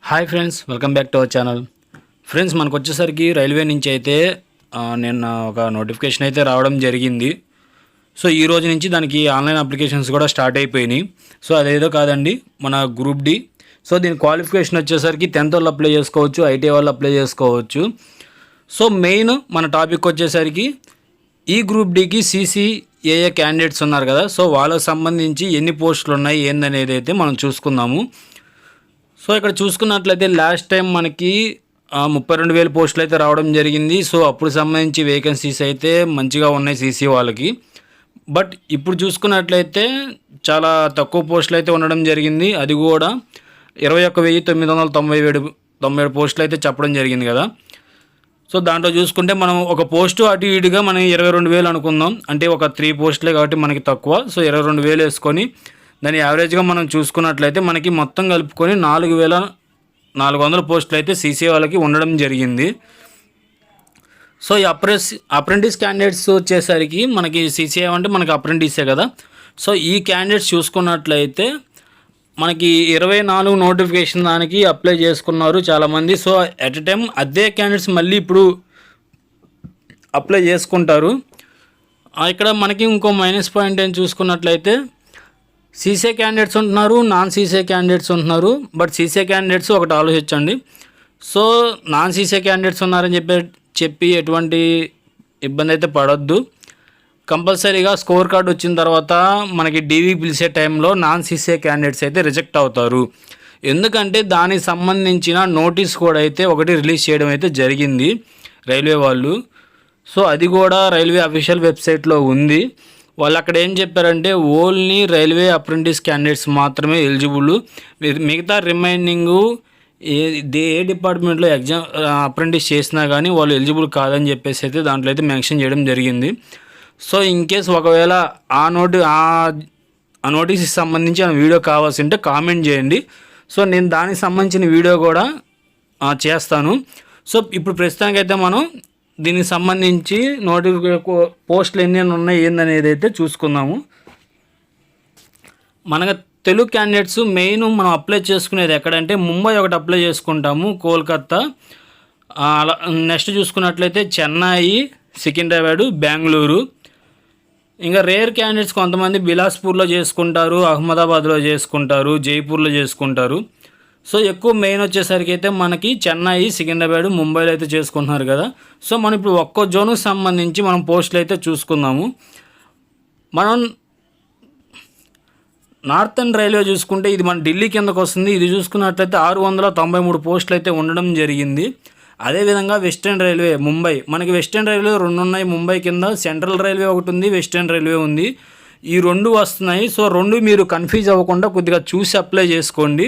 Hi friends, welcome back to our channel. Friends, మనకు వచ్చేసరికి railway నుంచి అయితే నిన్న ఒక నోటిఫికేషన్ అయితే రావడం జరిగింది. సో ఈ రోజు నుంచి దానికి ఆన్లైన్ అప్లికేషన్స్ కూడా స్టార్ట్ అయిపోయినాయి. సో అదేదో కాదండి, మన గ్రూప్ డి. సో దీని క్వాలిఫికేషన్ వచ్చేసరికి 10th వాళ్ళు అప్లై చేసుకోవచ్చు, ఐటీ వాళ్ళు అప్లై చేసుకోవచ్చు. సో మెయిన్ మన టాపిక్ వచ్చేసరికి ఈ గ్రూప్ డికి సిసిఏఏ క్యాండిడేట్స్ ఉన్నారు కదా, సో వాళ్ళకి సంబంధించి ఎన్ని పోస్టులు ఉన్నాయి ఏందనేది అయితే మనం చూసుకుందాము. సో ఇక్కడ చూసుకున్నట్లయితే లాస్ట్ టైం మనకి 32,000 పోస్టులు అయితే రావడం జరిగింది. సో అప్పుడు సంబంధించి వేకెన్సీస్ అయితే మంచిగా ఉన్నాయి సీసీ వాళ్ళకి. బట్ ఇప్పుడు చూసుకున్నట్లయితే చాలా తక్కువ పోస్టులు అయితే ఉండడం జరిగింది. అది కూడా 21,997 పోస్టులు అయితే చెప్పడం జరిగింది కదా. సో దాంట్లో చూసుకుంటే మనం ఒక పోస్టు అటు ఇటుగా మనం 22,000 అనుకుందాం. అంటే ఒక 3 పోస్టులే కాబట్టి మనకి తక్కువ. సో 22,000 వేసుకొని దాని యావరేజ్గా మనం చూసుకున్నట్లయితే మనకి మొత్తం కలుపుకొని 4,400 పోస్టులు అయితే సీసీ వాళ్ళకి ఉండడం జరిగింది. సో ఈ అప్రెంటిస్ క్యాండిడేట్స్ వచ్చేసరికి మనకి సీసీఏ అంటే మనకి అప్రెంటిసే కదా. సో ఈ క్యాండిడేట్స్ చూసుకున్నట్లయితే మనకి 24 నోటిఫికేషన్ దానికి అప్లై చేసుకున్నారు చాలామంది. సో ఎట్ ఎ టైం అదే క్యాండిడేట్స్ మళ్ళీ ఇప్పుడు అప్లై చేసుకుంటారు. ఇక్కడ మనకి ఇంకో మైనస్ పాయింట్ ఏం చూసుకున్నట్లయితే సీసీఏ క్యాండిడేట్స్ ఉంటున్నారు, నాన్ సీసీఏ క్యాండిడేట్స్ ఉంటున్నారు. బట్ సీసీఏ క్యాండిడేట్స్ ఒకటి ఆలోచించండి. సో నాన్ సీసీఏ క్యాండిడేట్స్ ఉన్నారని చెప్పి ఎటువంటి ఇబ్బంది అయితే పడొద్దు. కంపల్సరీగా స్కోర్ కార్డు వచ్చిన తర్వాత మనకి డీవీ పిలిచే టైంలో నాన్ సీసీఏ క్యాండిడేట్స్ అయితే రిజెక్ట్ అవుతారు. ఎందుకంటే దానికి సంబంధించిన నోటీస్ కూడా అయితే ఒకటి రిలీజ్ చేయడం అయితే జరిగింది రైల్వే వాళ్ళు. సో అది కూడా రైల్వే అఫీషియల్ వెబ్సైట్లో ఉంది. వాళ్ళు అక్కడ ఏం చెప్పారంటే ఓన్లీ రైల్వే అప్రెంటిస్ క్యాండిడేట్స్ మాత్రమే ఎలిజిబుల్, మిగతా రిమైనింగ్ ఏ డిపార్ట్మెంట్లో ఎగ్జామ్ అప్రెంటిస్ చేసినా కానీ వాళ్ళు ఎలిజిబుల్ కాదని చెప్పేసి అయితే దాంట్లో అయితే మెన్షన్ చేయడం జరిగింది. సో ఇన్ కేస్ ఒకవేళ ఆ నోటీస్కి సంబంధించి వీడియో కావాల్సి ఉంటే కామెంట్ చేయండి. సో నేను దానికి సంబంధించిన వీడియో కూడా చేస్తాను. సో ఇప్పుడు ప్రస్తుతానికైతే మనం దీనికి సంబంధించి పోస్టులు ఎన్ని ఉన్నాయి ఏందనేది అయితే చూసుకుందాము. మనకు తెలుగు క్యాండిడేట్స్ మెయిన్ మనం అప్లై చేసుకునేది ఎక్కడంటే ముంబై ఒకటి అప్లై చేసుకుంటాము, కోల్కత్తా, అలా నెక్స్ట్ చూసుకున్నట్లయితే చెన్నై, సికింద్రాబాద్, బెంగళూరు. ఇంకా రేర్ క్యాండిడేట్స్ కొంతమంది బిలాస్పూర్లో చేసుకుంటారు, అహ్మదాబాద్లో చేసుకుంటారు, జైపూర్లో చేసుకుంటారు. సో ఎక్కువ మెయిన్ వచ్చేసరికి అయితే మనకి చెన్నై, సికింద్రాబాద్, ముంబైలో అయితే చేసుకుంటున్నారు కదా. సో మనం ఇప్పుడు ఒక్కో జోన్కి సంబంధించి మనం పోస్టులు అయితే చూసుకుందాము. మనం నార్థన్ రైల్వే చూసుకుంటే ఇది మన ఢిల్లీ కిందకు వస్తుంది. ఇది చూసుకున్నట్లయితే 693 పోస్టులు అయితే ఉండడం జరిగింది. అదేవిధంగా వెస్టర్న్ రైల్వే ముంబై, మనకి వెస్టర్న్ రైల్వే 2 ఉన్నాయి ముంబై కింద. సెంట్రల్ రైల్వే ఒకటి ఉంది, వెస్టర్న్ రైల్వే ఉంది. ఈ 2 వస్తున్నాయి. సో 2 మీరు కన్ఫ్యూజ్ అవ్వకుండా కొద్దిగా చూసి అప్లై చేసుకోండి.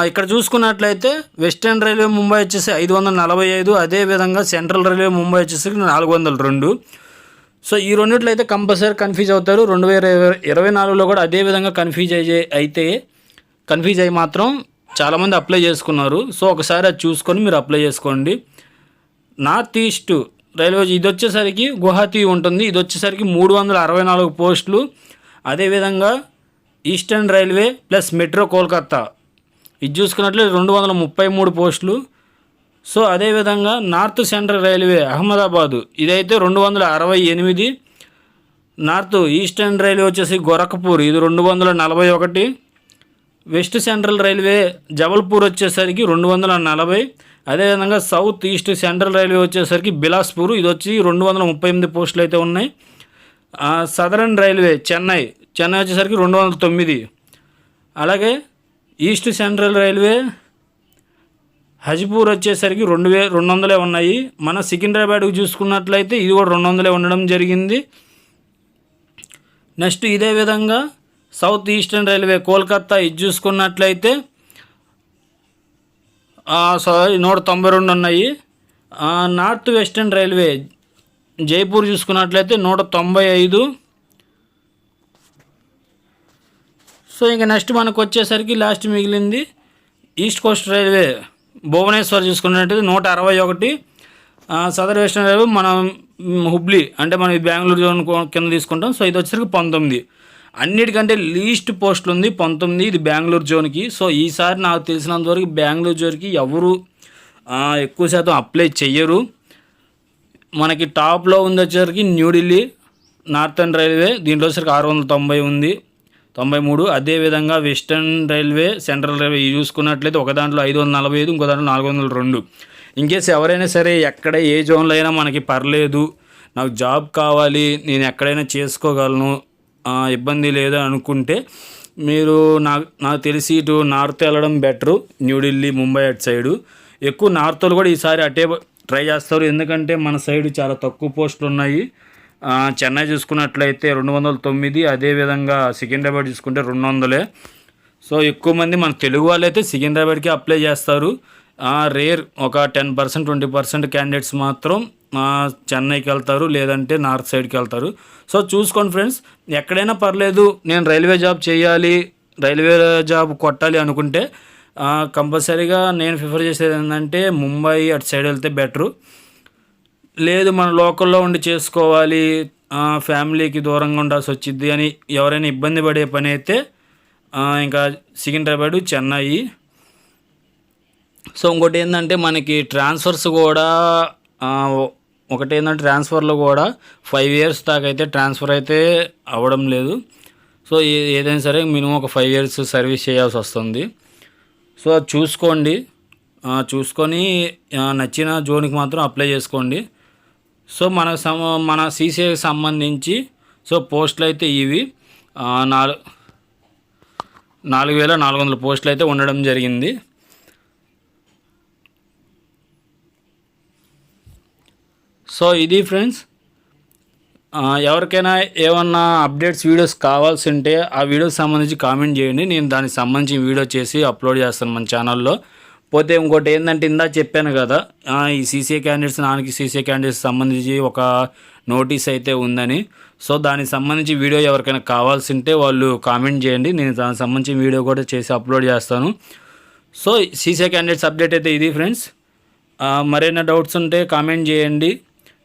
ఇక్కడ చూసుకున్నట్లయితే వెస్టర్న్ రైల్వే ముంబై వచ్చేసి 545, అదేవిధంగా సెంట్రల్ రైల్వే ముంబై వచ్చేసి 402. సో ఈ రెండిట్లో అయితే కంపల్సరీ కన్ఫ్యూజ్ అవుతారు. 2024లో కూడా అదేవిధంగా కన్ఫ్యూజ్ అయ్యి మాత్రం చాలామంది అప్లై చేసుకున్నారు. సో ఒకసారి అది చూసుకొని మీరు అప్లై చేసుకోండి. నార్త్ ఈస్ట్ రైల్వే ఇది వచ్చేసరికి గువాహతి ఉంటుంది. ఇది వచ్చేసరికి 364 పోస్టులు. అదేవిధంగా eastern railway plus metro Kolkata ఇది చూసుకున్నట్లయితే 233 పోస్టులు. సో అదేవిధంగా నార్త్ సెంట్రల్ రైల్వే అహ్మదాబాదు ఇదైతే 268. నార్త్ ఈస్టర్న్ రైల్వే వచ్చేసి గోరఖ్పూర్ ఇది 241. వెస్ట్ సెంట్రల్ రైల్వే జబల్పూర్ వచ్చేసరికి 240. అదేవిధంగా సౌత్ ఈస్ట్ సెంట్రల్ రైల్వే వచ్చేసరికి బిలాస్పూర్ ఇది వచ్చి 238 పోస్టులు అయితే ఉన్నాయి. సదరన్ రైల్వే చెన్నై వచ్చేసరికి 209. అలాగే ఈస్ట్ సెంట్రల్ రైల్వే హజ్పూర్ వచ్చేసరికి 200 ఉన్నాయి. మన సికింద్రాబాద్కి చూసుకున్నట్లయితే ఇది కూడా 200 ఉండడం జరిగింది. నెక్స్ట్ ఇదే విధంగా సౌత్ ఈస్టర్న్ రైల్వే కోల్కత్తా ఇది చూసుకున్నట్లయితే 192 ఉన్నాయి. నార్త్ వెస్టర్న్ రైల్వే జైపూర్ చూసుకున్నట్లయితే 195. సో ఇంకా నెక్స్ట్ మనకు వచ్చేసరికి లాస్ట్ మిగిలింది ఈస్ట్ కోస్ట్ రైల్వే భువనేశ్వర్ చూసుకున్నట్టయితే 161. సదర్ వెస్టర్న్ రైల్వే మనం హుబ్లీ అంటే మనం బెంగళూరు జోన్ కింద తీసుకుంటాం. సో ఇది వచ్చేసరికి 19. అన్నిటికంటే లీస్ట్ పోస్టులు ఉంది 19, ఇది బెంగళూరు జోన్కి. సో ఈసారి నాకు తెలిసినంతవరకు బెంగళూరు జోన్కి ఎవరు ఎక్కువ శాతం అప్లై చెయ్యరు. మనకి టాప్లో ఉంది వచ్చేసరికి న్యూఢిల్లీ నార్థన్ రైల్వే, దీంట్లో వచ్చరికి 690 ఉంది, 93. అదేవిధంగా వెస్టర్న్ రైల్వే, సెంట్రల్ రైల్వే ఇవి చూసుకున్నట్లయితే ఒక దాంట్లో 545, ఇంకో దాంట్లో 402. ఇన్కేస్ ఎవరైనా సరే ఎక్కడ ఏ జోన్లో అయినా మనకి పర్లేదు, నాకు జాబ్ కావాలి, నేను ఎక్కడైనా చేసుకోగలను, ఇబ్బంది లేదు అనుకుంటే మీరు నాకు తెలిసి ఇటు నార్త్ వెళ్ళడం బెటరు. న్యూఢిల్లీ, ముంబై అటు సైడు ఎక్కువ నార్త్ వాళ్ళు కూడా ఈసారి అటే ట్రై చేస్తారు. ఎందుకంటే మన సైడు చాలా తక్కువ పోస్టులు ఉన్నాయి. చెన్నై చూసుకున్నట్లయితే 209, అదేవిధంగా సికింద్రాబాద్ చూసుకుంటే 200. సో ఎక్కువ మంది మన తెలుగు వాళ్ళు అయితే సికింద్రాబాద్కి అప్లై చేస్తారు. రేర్ ఒక 10%, 20% క్యాండిడేట్స్ మాత్రం చెన్నైకి వెళ్తారు, లేదంటే నార్త్ సైడ్కి వెళ్తారు. సో చూసుకోండి ఫ్రెండ్స్, ఎక్కడైనా పర్లేదు, నేను రైల్వే జాబ్ చేయాలి, రైల్వే జాబ్ కొట్టాలి అనుకుంటే కంపల్సరీగా నేను ప్రిఫర్ చేసేది ఏంటంటే ముంబై అటు సైడ్ వెళ్తే బెటరు. లేదు మన లోకల్లో ఉండి చేసుకోవాలి, ఫ్యామిలీకి దూరంగా ఉండాల్సి వచ్చింది అని ఎవరైనా ఇబ్బంది పడే పని అయితే ఇంకా సికింద్రాబాద్, చెన్నై. సో ఇంకోటి ఏంటంటే మనకి ట్రాన్స్ఫర్స్ కూడా ఒకటి ఏంటంటే ట్రాన్స్ఫర్లో కూడా 5 years దాకా అయితే ట్రాన్స్ఫర్ అయితే అవ్వడం లేదు. సో ఏదైనా సరే మినిమం ఒక 5 years సర్వీస్ చేయాల్సి వస్తుంది. సో అది చూసుకోండి, చూసుకొని నచ్చిన జోన్కి మాత్రం అప్లై చేసుకోండి. సో మన సీసీఐకి సంబంధించి సో పోస్టులు అయితే ఇవి 4400 పోస్టులు అయితే ఉండడం జరిగింది. సో ఇది ఫ్రెండ్స్, ఎవరికైనా ఏమన్నా అప్డేట్స్ వీడియోస్ కావాల్సి ఉంటే ఆ వీడియోకి సంబంధించి కామెంట్ చేయండి, నేను దానికి సంబంధించి వీడియో చేసి అప్లోడ్ చేస్తాను మన ఛానల్లో. పోతే ఇంకోటి ఏంటంటే ఇందాక చెప్పాను కదా, ఈ సీసీఏ క్యాండిడేట్స్, నాన్కి సీసీఏ క్యాండిడేట్స్ సంబంధించి ఒక నోటీస్ అయితే ఉందని. సో దానికి సంబంధించి వీడియో ఎవరికైనా కావాల్సి ఉంటే వాళ్ళు కామెంట్ చేయండి, నేను దానికి సంబంధించి వీడియో కూడా చేసి అప్లోడ్ చేస్తాను. సో సీసీఏ క్యాండిడేట్స్ అప్డేట్ అయితే ఇది ఫ్రెండ్స్. మరైనా డౌట్స్ ఉంటే కామెంట్ చేయండి.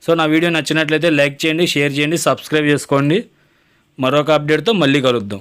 సో నా వీడియో నచ్చినట్లయితే లైక్ చేయండి, షేర్ చేయండి, సబ్స్క్రైబ్ చేసుకోండి. మరొక అప్డేట్తో మళ్ళీ కలుద్దాం.